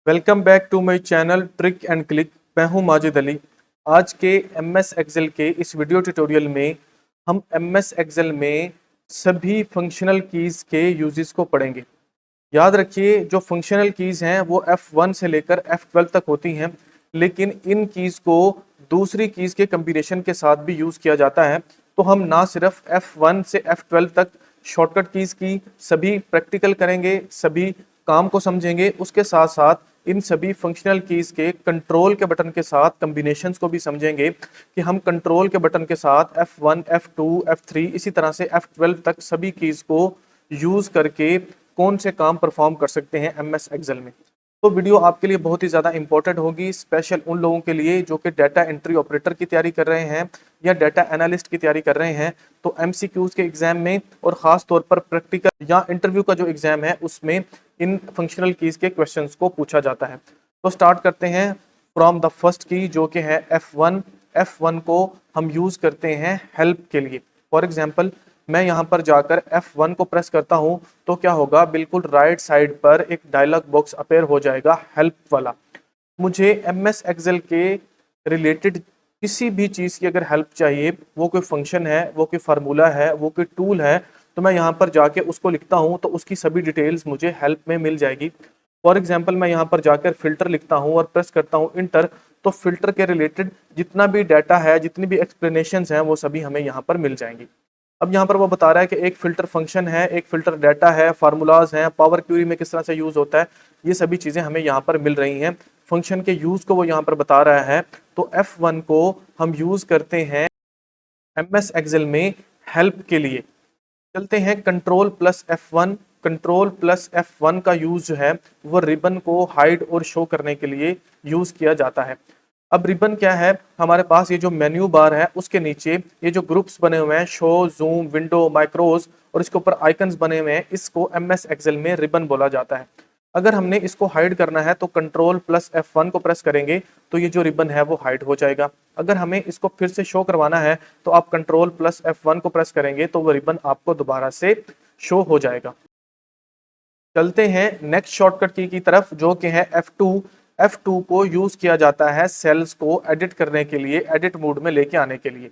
Welcome back to my channel trick and click. मैं हूं माजिद अली। आज के एमएस एक्सेल के इस वीडियो ट्यूटोरियल में हम एमएस एक्सेल में सभी फंक्शनल कीज़ के यूजेस को पढ़ेंगे। याद रखिए, जो फंक्शनल कीज़ हैं वो F1 से लेकर F12 तक होती हैं, लेकिन इन कीज़ को दूसरी कीज़ के कम्बिनेशन के साथ भी यूज़ किया जाता है। तो हम ना सिर्फ F1 से F12 तक शॉर्टकट कीज़ की सभी प्रैक्टिकल करेंगे, सभी काम को समझेंगे, उसके साथ साथ इन सभी फंक्शनल कीज़ के कंट्रोल के बटन के साथ कम्बिनेशंस को भी समझेंगे कि हम कंट्रोल के बटन के साथ F1, F2, F3 इसी तरह से F12 तक सभी कीज़ को यूज़ करके कौन से काम परफॉर्म कर सकते हैं एमएस एक्सेल में। तो वीडियो आपके लिए बहुत ही ज़्यादा इंपॉर्टेंट होगी, स्पेशल उन लोगों के लिए जो कि डाटा एंट्री ऑपरेटर की तैयारी कर रहे हैं या डाटा एनालिस्ट की तैयारी कर रहे हैं। तो एमसीक्यूज के एग्जाम में और ख़ास तौर पर प्रैक्टिकल या इंटरव्यू का जो एग्जाम है उसमें इन फंक्शनल कीज के क्वेश्चंस को पूछा जाता है। तो स्टार्ट करते हैं फ्रॉम द फर्स्ट की, जो कि है F1। F1 को हम यूज़ करते हैं हेल्प के लिए। फॉर एग्जाम्पल, मैं यहाँ पर जाकर F1 को प्रेस करता हूँ तो क्या होगा, बिल्कुल राइट साइड पर एक डायलॉग बॉक्स अपेयर हो जाएगा हेल्प वाला। मुझे एमएस एक्सेल के रिलेटेड किसी भी चीज़ की अगर हेल्प चाहिए, वो कोई फंक्शन है, वो कोई फार्मूला है, वो कोई टूल है, तो मैं यहाँ पर जाके उसको लिखता हूँ तो उसकी सभी डिटेल्स मुझे हेल्प में मिल जाएगी। फॉर एग्जाम्पल, मैं यहाँ पर जाकर फिल्टर लिखता हूँ और प्रेस करता हूँ इंटर, तो फिल्टर के रिलेटेड जितना भी डाटा है, जितनी भी एक्सप्लेनेशंस हैं, वो सभी हमें यहाँ पर मिल जाएंगी। अब यहाँ पर वो बता रहा है कि एक फिल्टर फंक्शन है, एक फिल्टर डाटा है, फार्मूलाज हैं, पावर क्वेरी में किस तरह से यूज होता है, ये सभी चीजें हमें यहाँ पर मिल रही हैं। फंक्शन के यूज को वो यहाँ पर बता रहा है। तो F1 को हम यूज करते हैं एमएस एक्सेल में हेल्प के लिए। चलते हैं control plus F1। Control plus F1 का यूज जो है वो रिबन को हाइड और शो करने के लिए यूज किया जाता है। अब रिबन क्या है, हमारे पास ये जो मेन्यू बार है उसके नीचे ये जो ग्रुप्स बने हुए हैं, शो, जूम, विंडो, माइक्रोज, और इसके ऊपर आइकन्स बने हुए हैं, इसको एमएस एक्सेल में रिबन बोला जाता है। अगर हमने इसको हाइड करना है तो कंट्रोल प्लस F1 को प्रेस करेंगे तो ये जो रिबन है वो हाइड हो जाएगा। अगर हमें इसको फिर से शो करवाना है तो आप कंट्रोल प्लस F1 को प्रेस करेंगे तो वो रिबन आपको दोबारा से शो हो जाएगा। चलते हैं नेक्स्ट शॉर्टकट की तरफ, जो कि है F2। F2 को यूज किया जाता है सेल्स को एडिट करने के लिए, एडिट मोड में लेके आने के लिए।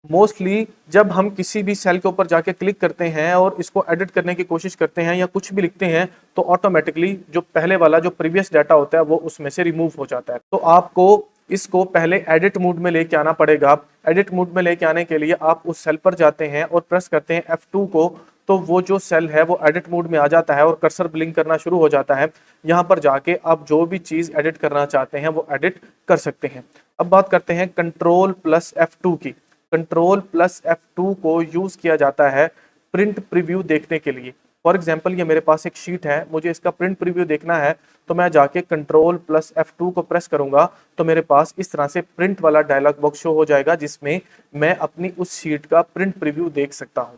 मोस्टली जब हम किसी भी सेल के ऊपर जाके क्लिक करते हैं और इसको एडिट करने की कोशिश करते हैं या कुछ भी लिखते हैं, तो ऑटोमेटिकली जो पहले वाला जो प्रीवियस डाटा होता है वो उसमें से रिमूव हो जाता है। तो आपको इसको पहले एडिट मोड में लेके आना पड़ेगा। एडिट मोड में लेके आने के लिए आप उस सेल पर जाते हैं और प्रेस करते हैं F2 को, तो वो जो सेल है वो एडिट मोड में आ जाता है और कर्सर ब्लिंक करना शुरू हो जाता है। यहाँ पर जाके आप जो भी चीज एडिट करना चाहते हैं वो एडिट कर सकते हैं। अब बात करते हैं कंट्रोल प्लस F2 की। कंट्रोल प्लस F2 को यूज किया जाता है प्रिंट प्रीव्यू देखने के लिए। फॉर एग्जाम्पल, ये मेरे पास एक शीट है, मुझे इसका प्रिंट प्रीव्यू देखना है, तो मैं जाके कंट्रोल प्लस F2 को प्रेस करूंगा तो मेरे पास इस तरह से प्रिंट वाला डायलॉग बॉक्स शो हो जाएगा जिसमें मैं अपनी उस शीट का प्रिंट प्रीव्यू देख सकता हूं।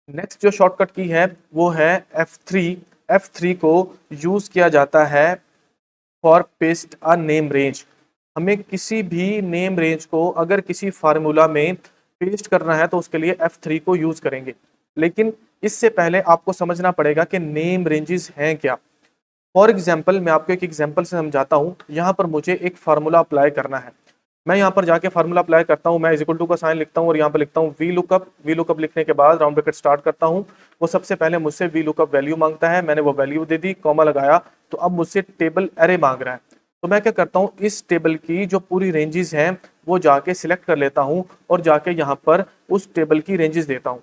नेक्स्ट जो शॉर्टकट की है वो है F3। F3 को यूज किया जाता है for paste a name range. हमें किसी भी नेम रेंज को अगर किसी फार्मूला में पेस्ट करना है तो उसके लिए F3 को यूज करेंगे। लेकिन इससे पहले आपको समझना पड़ेगा कि नेम रेंजेस हैं क्या। फॉर एग्जाम्पल, मैं आपको एक एग्जाम्पल से समझाता हूँ। यहाँ पर मुझे एक फार्मूला अप्लाई करना है। मैं यहाँ पर जाके फार्मूला अप्लाई करता हूँ, मैं इज इक्वल टू का साइन लिखता हूँ और यहाँ पर लिखता हूँ वी लुकअप। वी लुकअप लिखने के बाद राउंड ब्रैकेट स्टार्ट करता हूँ। वो सबसे पहले मुझसे वी लुकअप वैल्यू मांगता है, मैंने वो वैल्यू दे दी, कॉमा लगाया, तो अब मुझसे टेबल एरे मांग रहा है। तो मैं क्या करता हूँ, इस टेबल की जो पूरी रेंजेस हैं वो जाके सिलेक्ट कर लेता हूँ और जाके यहाँ पर उस टेबल की रेंजेस देता हूँ।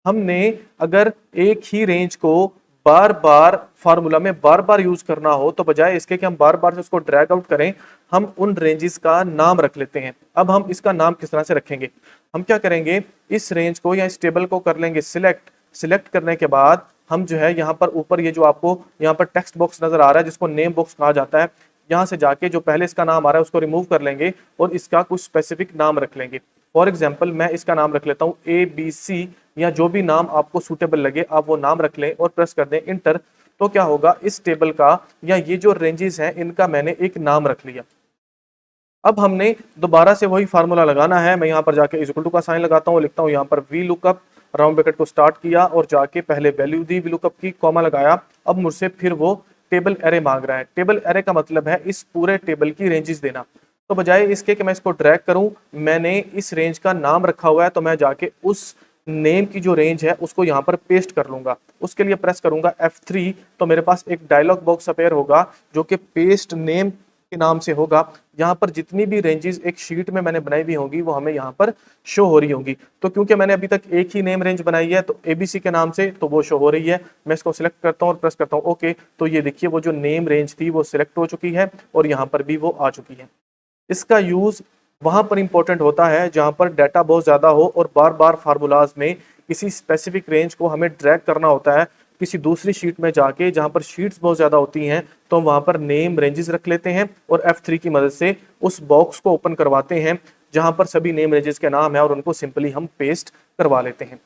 हमने अगर एक ही रेंज को बार बार फार्मूला में बार बार यूज करना हो तो बजाय इसके कि हम बार बार से उसको ड्रैग आउट करें, हम उन रेंजेस का नाम रख लेते हैं। अब हम इसका नाम किस तरह से रखेंगे, हम क्या करेंगे, इस रेंज को या इस टेबल को कर लेंगे सिलेक्ट। सिलेक्ट करने के बाद हम जो है यहाँ पर ऊपर ये जो आपको यहाँ पर टेक्स्ट बॉक्स नजर आ रहा है जिसको नेम बॉक्स कहा जाता है, यहाँ से जाके जो पहले इसका नाम आ रहा है उसको रिमूव कर लेंगे और इसका कुछ स्पेसिफिक नाम रख लेंगे। फॉर एग्जाम्पल, मैं इसका नाम रख लेता हूँ ABC, या जो भी नाम आपको सूटेबल लगे आप वो नाम रख लें और प्रेस कर दें इंटर। तो क्या होगा, इस टेबल का या ये जो रेंजेस हैं इनका मैंने एक नाम रख लिया। अब हमने दोबारा से वही फार्मूला लगाना है। मैं यहाँ पर जाके इज इक्वल टू का साइन लगाता हूँ, लिखता हूँ यहाँ पर वी लुकअप, राउंड ब्रैकेट को स्टार्ट किया और जाके पहले वैल्यू दी वी लुकअप की, कॉमा लगाया। अब मुझसे फिर वो टेबल एरे मांग रहा है। टेबल एरे का मतलब है इस पूरे टेबल की रेंजेस देना। तो बजाय इसके कि मैं इसको ड्रैग करूं, मैंने इस रेंज का नाम रखा हुआ है, तो मैं जाके उस नेम की जो रेंज है उसको यहाँ पर पेस्ट कर लूंगा। उसके लिए प्रेस करूंगा F3, तो मेरे पास एक डायलॉग बॉक्स अपेयर होगा जो कि पेस्ट नेम के नाम से होगा। यहाँ पर जितनी भी रेंजेस एक शीट में मैंने बनाई हुई होंगी वो हमें यहाँ पर शो हो रही होंगी। तो क्योंकि मैंने अभी तक एक ही नेम रेंज बनाई है तो ABC के नाम से, तो वो शो हो रही है। मैं इसको सिलेक्ट करता हूँ और प्रेस करता हूँ ओके, तो ये देखिए वो जो नेम रेंज थी वो सिलेक्ट हो चुकी है और यहाँ पर भी वो आ चुकी है। इसका यूज वहां पर इंपॉर्टेंट होता है जहां पर डाटा बहुत ज्यादा हो और बार बार फार्मूलाज में किसी स्पेसिफिक रेंज को हमें ड्रैग करना होता है किसी दूसरी शीट में जाके, जहां पर शीट्स बहुत ज्यादा होती हैं, तो हम वहां पर नेम रेंजेस रख लेते हैं और F3 की मदद से उस बॉक्स को ओपन करवाते हैं जहां पर सभी नेम रेंजेस के नाम है और उनको सिंपली हम पेस्ट करवा लेते हैं।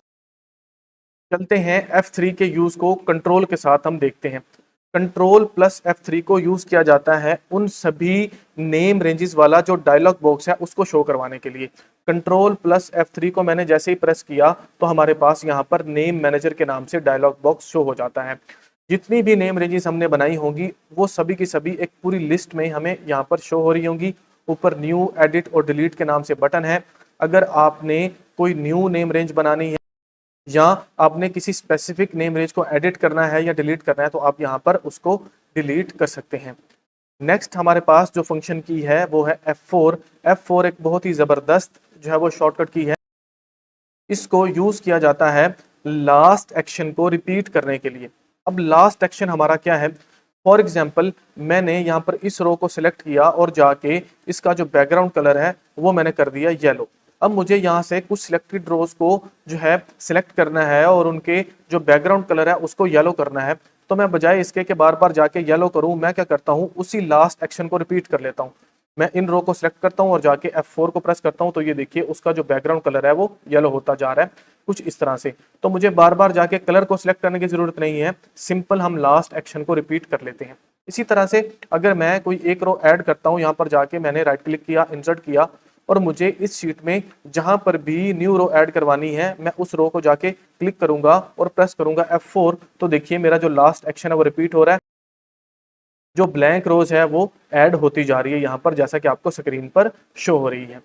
चलते हैं F3 के यूज को कंट्रोल के साथ हम देखते हैं। कंट्रोल प्लस F3 को यूज किया जाता है उन सभी नेम रेंजेस वाला जो डायलॉग बॉक्स है उसको शो करवाने के लिए। कंट्रोल प्लस F3 को मैंने जैसे ही प्रेस किया तो हमारे पास यहाँ पर नेम मैनेजर के नाम से डायलॉग बॉक्स शो हो जाता है। जितनी भी नेम रेंजेस हमने बनाई होंगी वो सभी की सभी एक पूरी लिस्ट में हमें यहाँ पर शो हो रही होंगी। ऊपर न्यू, एडिट और डिलीट के नाम से बटन है। अगर आपने कोई न्यू नेम रेंज बनानी है या आपने किसी स्पेसिफिक नेम रेंज को एडिट करना है या डिलीट करना है तो आप यहाँ पर उसको डिलीट कर सकते हैं। नेक्स्ट हमारे पास जो फंक्शन की है वो है F4। F4 एक बहुत ही जबरदस्त जो है वो शॉर्टकट की है। इसको यूज किया जाता है लास्ट एक्शन को रिपीट करने के लिए। अब लास्ट एक्शन हमारा क्या है? फॉर एग्जाम्पल मैंने यहाँ पर इस रो को सिलेक्ट किया और जाके इसका जो बैकग्राउंड कलर है वो मैंने कर दिया येलो। अब मुझे यहाँ से कुछ सिलेक्टेड रोज को जो है सिलेक्ट करना है और उनके जो बैकग्राउंड कलर है उसको येलो करना है। तो मैं बजाय इसके कि बार बार जाके येलो करूं, मैं क्या करता हूं उसी लास्ट एक्शन को रिपीट कर लेता हूं। मैं इन रो को सिलेक्ट करता हूं और जाके F4 को प्रेस करता हूं, तो ये देखिए उसका जो बैकग्राउंड कलर है वो येलो होता जा रहा है कुछ इस तरह से। तो मुझे बार बार जाके कलर को सिलेक्ट करने की जरूरत नहीं है, सिंपल हम लास्ट एक्शन को रिपीट कर लेते हैं। इसी तरह से अगर मैं कोई एक रो ऐड करता हूं, यहाँ पर जाके मैंने राइट क्लिक किया, इंसर्ट किया और मुझे इस शीट में जहां पर भी न्यू रो ऐड करवानी है मैं उस रो को जाके क्लिक करूंगा और प्रेस करूंगा F4, तो देखिए मेरा जो लास्ट एक्शन है वो रिपीट हो रहा है। जो ब्लैंक रोज है वो ऐड होती जा रही है यहाँ पर, जैसा कि आपको स्क्रीन पर शो हो रही है।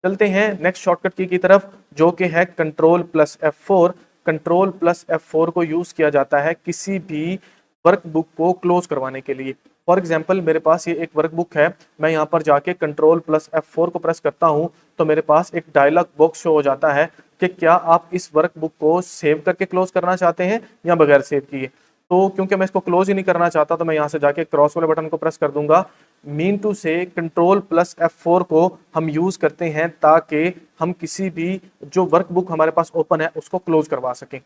चलते हैं नेक्स्ट शॉर्टकट की तरफ जो कि है control plus F4। Control plus F4 को यूज किया जाता है किसी भी वर्कबुक को क्लोज करवाने के लिए। फॉर एग्जाम्पल मेरे पास ये एक वर्कबुक है, मैं यहाँ पर जाके कंट्रोल प्लस F4 को प्रेस करता हूँ तो मेरे पास एक डायलॉग बॉक्स शो हो जाता है कि क्या आप इस वर्कबुक को सेव करके क्लोज करना चाहते हैं या बगैर सेव किए। तो क्योंकि मैं इसको क्लोज ही नहीं करना चाहता तो मैं यहाँ से जाके क्रॉस वाले बटन को प्रेस कर दूंगा। मीन टू से कंट्रोल प्लस F4 को हम यूज करते हैं ताकि हम किसी भी जो वर्कबुक हमारे पास ओपन है उसको क्लोज करवा सकें।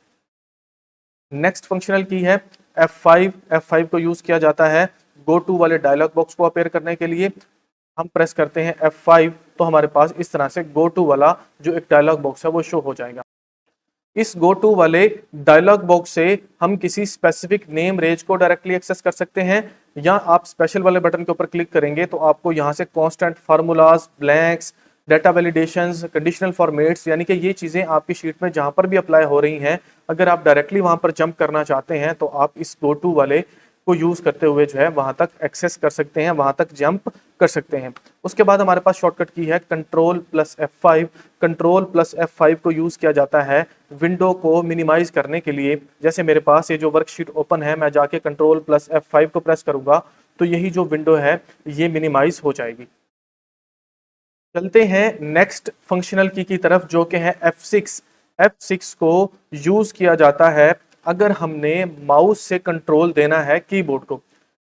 नेक्स्ट फंक्शनल की है F5। F5 को यूज किया जाता है गो टू वाले डायलॉग बॉक्स को अपेयर करने के लिए। हम प्रेस करते हैं F5 तो हमारे पास इस तरह से गो टू वाला जो एक डायलॉग बॉक्स है वो शो हो जाएगा। इस गो टू वाले डायलॉग बॉक्स से हम किसी स्पेसिफिक नेम रेंज को डायरेक्टली एक्सेस कर सकते हैं, या आप स्पेशल वाले बटन के ऊपर क्लिक करेंगे तो आपको यहाँ से constant formulas, blanks, data validations, conditional formats, यानी कि ये चीजें आपकी शीट में जहां पर भी अप्लाई हो रही हैं, अगर आप डायरेक्टली वहां पर जंप करना चाहते हैं तो आप इस गो टू वाले को यूज करते हुए जो है वहां तक एक्सेस कर सकते हैं, वहां तक जंप कर सकते हैं। उसके बाद हमारे पास शॉर्टकट की है control plus F5। Control plus F5 को यूज किया जाता है विंडो को मिनिमाइज करने के लिए। जैसे मेरे पास ये जो वर्कशीट ओपन है, मैं जाके कंट्रोल प्लस F5 को प्रेस करूंगा तो यही जो विंडो है ये मिनिमाइज हो जाएगी। चलते हैं नेक्स्ट फंक्शनल की तरफ जो कि है F6। F6 को यूज किया जाता है अगर हमने माउस से कंट्रोल देना है कीबोर्ड को।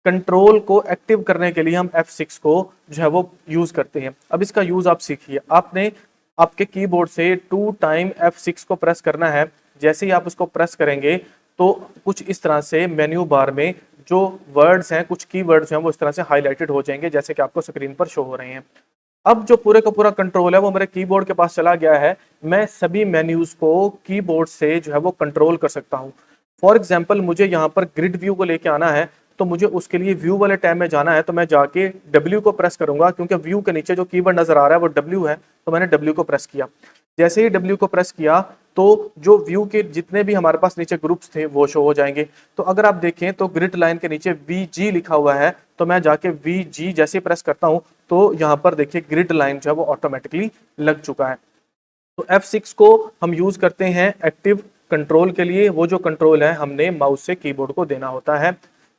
कंट्रोल को एक्टिव करने के लिए हम F6 को जो है वो यूज करते हैं। अब इसका यूज आप सीखिए। आपने आपके कीबोर्ड से 2 टाइम F6 को प्रेस करना है। जैसे ही आप उसको प्रेस करेंगे तो कुछ इस तरह से मेन्यू बार में जो वर्ड्स हैं, कुछ कीवर्ड्स हैं, वो इस तरह से हाईलाइटेड हो जाएंगे जैसे कि आपको स्क्रीन पर शो हो रहे हैं। अब जो पूरे का पूरा कंट्रोल है वो मेरे कीबोर्ड के पास चला गया है। मैं सभी मेन्यूज को कीबोर्ड से जो है वो कंट्रोल कर सकता हूं। फॉर एग्जांपल मुझे यहाँ पर ग्रिड व्यू को लेके आना है तो मुझे उसके लिए व्यू वाले टैब में जाना है, तो मैं जाके W को प्रेस करूंगा क्योंकि व्यू के नीचे जो कीवर्ड नजर आ रहा है वो W है, तो मैंने W को प्रेस किया। जैसे ही W को प्रेस किया तो जो व्यू के जितने भी हमारे पास नीचे ग्रुप्स थे वो शो हो जाएंगे। तो अगर आप देखें तो ग्रिड लाइन के नीचे VG लिखा हुआ है, तो मैं जाके VG जैसे प्रेस करता हूं तो यहाँ पर देखिए ग्रिड लाइन जो है वो ऑटोमेटिकली लग चुका है। तो F6 को हम यूज करते हैं एक्टिव कंट्रोल के लिए। वो जो कंट्रोल है हमने माउस से कीबोर्ड को देना होता है।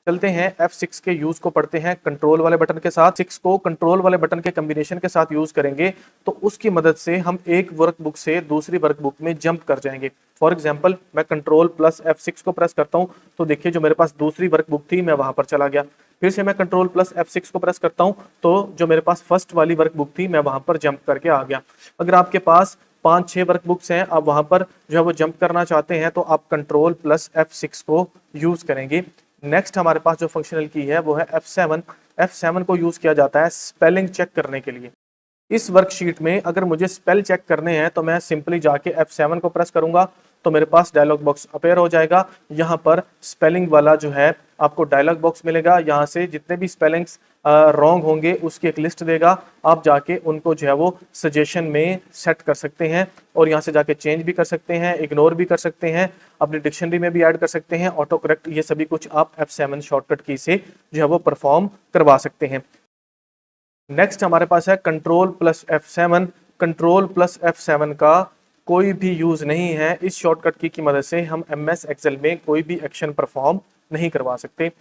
चलते हैं F6 के यूज को पढ़ते हैं कंट्रोल वाले बटन के साथ। 6 को कंट्रोल वाले बटन के कॉम्बिनेशन के साथ यूज करेंगे तो उसकी मदद से हम एक वर्कबुक से दूसरी वर्कबुक में जंप कर जाएंगे। फॉर एग्जाम्पल मैं कंट्रोल प्लस F6 को प्रेस करता हूं तो देखिए जो मेरे पास दूसरी वर्कबुक थी मैं वहां पर चला गया। फिर से मैं कंट्रोल प्लस F6 को प्रेस करता हूं तो जो मेरे पास फर्स्ट वाली वर्कबुक थी मैं वहां पर जंप करके आ गया। अगर आपके पास 5-6 वर्कबुक्स हैं, आप वहां पर जो है वो जंप करना चाहते हैं तो आप कंट्रोल प्लस F6 को यूज करेंगे। नेक्स्ट हमारे पास जो फंक्शनल की है वो है F7। F7 को यूज किया जाता है स्पेलिंग चेक करने के लिए। इस वर्कशीट में अगर मुझे स्पेल चेक करने हैं तो मैं सिंपली जाके F7 को प्रेस करूंगा तो मेरे पास डायलॉग बॉक्स अपेयर हो जाएगा। यहाँ पर स्पेलिंग वाला जो है आपको डायलॉग बॉक्स मिलेगा। यहाँ से जितने भी स्पेलिंग्स रॉन्ग होंगे उसकी एक लिस्ट देगा। आप जाके उनको जो है वो सजेशन में सेट कर सकते हैं और यहाँ से जाके चेंज भी कर सकते हैं, इग्नोर भी कर सकते हैं, अपनी डिक्शनरी में भी ऐड कर सकते हैं, ऑटो करेक्ट, ये सभी कुछ आप F7 शॉर्टकट की से जो है वो परफॉर्म करवा सकते हैं। नेक्स्ट हमारे पास है control plus F7। Control plus F7 का कोई भी यूज नहीं है। इस शॉर्टकट की मदद से हम MS एक्सेल में कोई भी एक्शन परफॉर्म नहीं करवा सकते।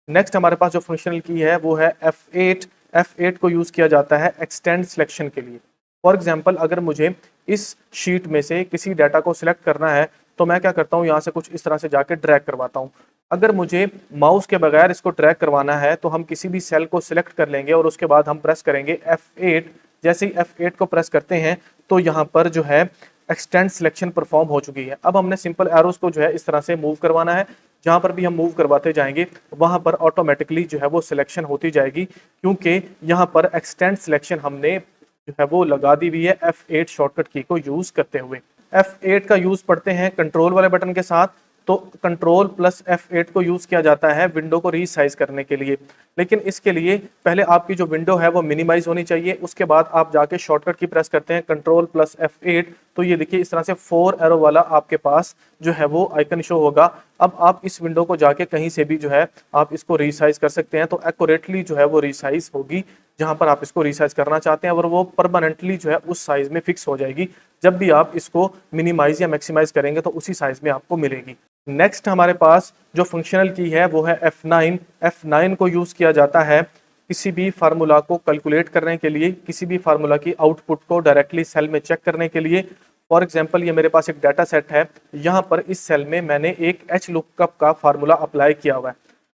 नेक्स्ट हमारे पास जो फंक्शनल की है वो है F8। F8 को यूज किया जाता है एक्सटेंड सिलेक्शन के लिए। फॉर एग्जाम्पल अगर मुझे इस शीट में से किसी डाटा को सिलेक्ट करना है तो मैं क्या करता हूँ, यहाँ से कुछ इस तरह से जाके ड्रैग करवाता हूँ। अगर मुझे माउस के बगैर इसको ड्रैग करवाना है तो हम किसी भी सेल को सिलेक्ट कर लेंगे और उसके बाद हम प्रेस करेंगे F8। जैसे ही F8 को प्रेस करते हैं तो यहाँ पर जो है एक्सटेंड सिलेक्शन परफॉर्म हो चुकी है। अब हमने सिंपल एरोस को जो है इस तरह से मूव करवाना है। जहां पर भी हम मूव करवाते जाएंगे वहां पर ऑटोमेटिकली जो है वो सिलेक्शन होती जाएगी, क्योंकि यहाँ पर एक्सटेंड सिलेक्शन हमने जो है वो लगा दी हुई है F8 शॉर्टकट की को यूज करते हुए। F8 का यूज पढ़ते हैं कंट्रोल वाले बटन के साथ। तो कंट्रोल प्लस F8 को यूज किया जाता है विंडो को रीसाइज करने के लिए। लेकिन इसके लिए पहले आपकी जो विंडो है वो मिनिमाइज होनी चाहिए। उसके बाद आप जाके शॉर्टकट की प्रेस करते हैं कंट्रोल प्लस F8 तो ये देखिए इस तरह से 4 एरो वाला आपके पास जो है वो आइकन शो होगा। अब आप इस विंडो को जाके कहीं से भी जो है आप इसको रीसाइज कर सकते हैं तो एक्यूरेटली जो है वो रीसाइज होगी जहां पर आप इसको रीसाइज करना चाहते हैं और वो परमानेंटली जो है उस साइज में फिक्स हो जाएगी। जब भी आप इसको मिनिमाइज या मैक्सिमाइज करेंगे तो उसी साइज में आपको मिलेगी। नेक्स्ट हमारे पास जो फंक्शनल की है वो है F9। F9 को यूज किया जाता है किसी भी फार्मूला को कैलकुलेट करने के लिए, किसी भी फार्मूला की आउटपुट को डायरेक्टली सेल में चेक करने के लिए। फॉर एग्जाम्पल ये मेरे पास एक डाटा सेट है, यहाँ पर इस सेल में मैंने एक एच लुकअप का फार्मूला अप्लाई किया हुआ है।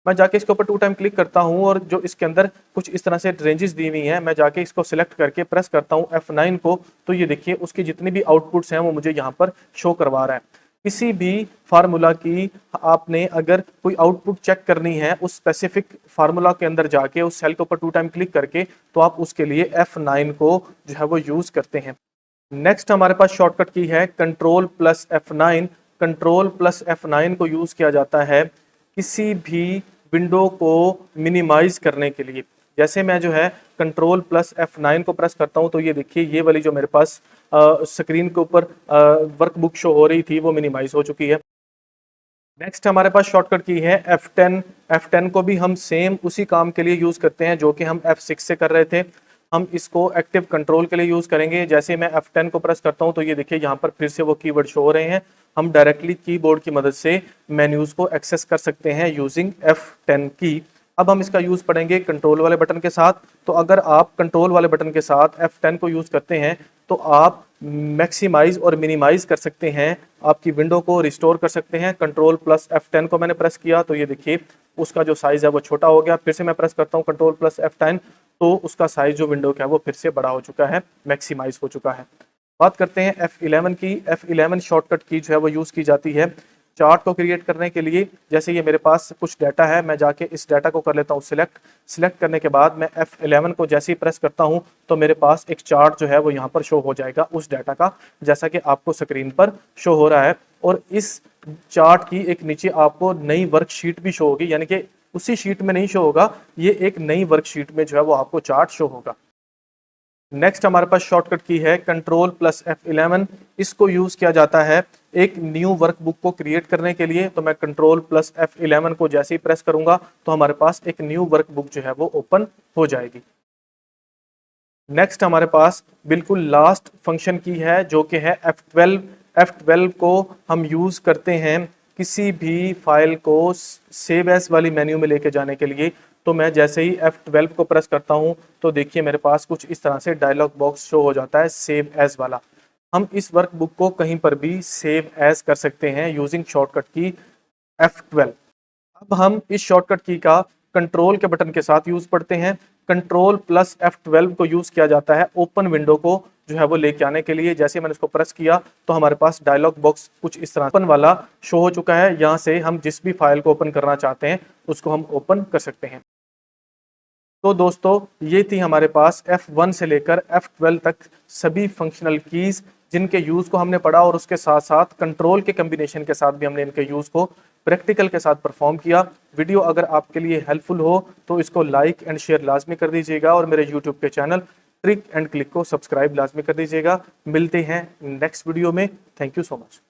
मैं जाके इसके ऊपर 2 टाइम क्लिक करता हूँ और जो इसके अंदर कुछ इस तरह से रेंजेस दी हुई हैं, मैं जाके इसको सिलेक्ट करके प्रेस करता हूँ F9 को तो ये देखिए उसकी जितनी भी आउटपुट्स हैं वो मुझे यहाँ पर शो करवा रहा है। किसी भी फार्मूला की आपने अगर कोई आउटपुट चेक करनी है उस स्पेसिफिक फार्मूला के अंदर जाके उस सेल के ऊपर 2 टाइम क्लिक करके तो आप उसके लिए F9 को जो है वो यूज करते हैं। नेक्स्ट हमारे पास शॉर्टकट की है control plus F9। Control plus F9 को यूज किया जाता है किसी भी विंडो को मिनिमाइज करने के लिए। जैसे मैं जो है कंट्रोल प्लस F9 को प्रेस करता हूं तो ये देखिए ये वाली जो मेरे पास स्क्रीन के ऊपर वर्कबुक शो हो रही थी वो मिनिमाइज हो चुकी है। नेक्स्ट हमारे पास शॉर्टकट की है F10। F10 को भी हम सेम उसी काम के लिए यूज करते हैं जो कि हम F6 से कर रहे थे। हम इसको एक्टिव कंट्रोल के लिए यूज करेंगे। जैसे मैं F10 को प्रेस करता हूं तो ये देखिए यहाँ पर फिर से वो कीवर्ड शो हो रहे हैं। हम डायरेक्टली कीबोर्ड की मदद से मेन्यूज को एक्सेस कर सकते हैं यूजिंग F10 की। अब हम इसका यूज पढ़ेंगे कंट्रोल वाले बटन के साथ। तो अगर आप कंट्रोल वाले बटन के साथ F10 को यूज करते हैं तो आप मैक्सिमाइज और मिनिमाइज कर सकते हैं, आपकी विंडो को रिस्टोर कर सकते हैं। कंट्रोल प्लस F10 को मैंने प्रेस किया तो ये देखिए उसका जो साइज है वो छोटा हो गया। फिर से मैं प्रेस करता हूँ कंट्रोल प्लस F10 तो उसका साइज जो विंडो का है वो फिर से बड़ा हो चुका है, मैक्सिमाइज हो चुका है। बात करते हैं F11 की। F11 शॉर्टकट की जो है वो यूज की जाती है चार्ट को क्रिएट करने के लिए। जैसे ये मेरे पास कुछ डाटा है, मैं जाके इस डाटा को कर लेता हूँ सिलेक्ट करने के बाद मैं F11 को जैसे ही प्रेस करता हूँ तो मेरे पास एक चार्ट जो है वो यहाँ पर शो हो जाएगा उस डाटा का, जैसा कि आपको स्क्रीन पर शो हो रहा है। और इस चार्ट की एक नीचे आपको नई वर्कशीट भी शो होगी, यानी कि उसी शीट में नहीं शो होगा, ये एक नई वर्कशीट में जो है वो आपको चार्ट शो होगा। नेक्स्ट हमारे पास शॉर्टकट की है कंट्रोल प्लस F11। इसको यूज किया जाता है एक न्यू वर्कबुक को क्रिएट करने के लिए तो मैं Ctrl+F11 को जैसे ही प्रेस करूंगा तो हमारे पास एक न्यू वर्कबुक जो है वो ओपन हो जाएगी। नेक्स्ट हमारे पास बिल्कुल लास्ट फंक्शन की है जो कि है F12। F12 को हम यूज करते हैं किसी भी फाइल को सेव एज वाली मेन्यू में लेके जाने के लिए। तो मैं जैसे ही F12 को प्रेस करता हूं तो देखिए मेरे पास कुछ इस तरह से डायलॉग बॉक्स शो हो जाता है सेव एज वाला। हम इस वर्कबुक को कहीं पर भी सेव एज कर सकते हैं यूजिंग शॉर्टकट की F12। अब हम इस शॉर्टकट की का कंट्रोल के बटन के साथ यूज पढ़ते हैं। Ctrl+F12 को यूज किया जाता है ओपन विंडो को जो है वो लेके आने के लिए। जैसे मैंने इसको प्रेस किया तो हमारे पास डायलॉग बॉक्स कुछ इस तरह ओपन वाला शो हो चुका है। यहाँ से हम जिस भी फाइल को ओपन करना चाहते हैं उसको हम ओपन कर सकते हैं। तो दोस्तों ये थी हमारे पास F1 से लेकर F12 तक सभी फंक्शनल कीज जिनके यूज को हमने पढ़ा और उसके साथ साथ कंट्रोल के कॉम्बिनेशन के साथ भी हमने इनके यूज को प्रैक्टिकल के साथ परफॉर्म किया। वीडियो अगर आपके लिए हेल्पफुल हो तो इसको लाइक एंड शेयर लाजमी कर दीजिएगा और मेरे यूट्यूब के चैनल ट्रिक एंड क्लिक को सब्सक्राइब लाजमी कर दीजिएगा। मिलते हैं नेक्स्ट वीडियो में। Thank you so much.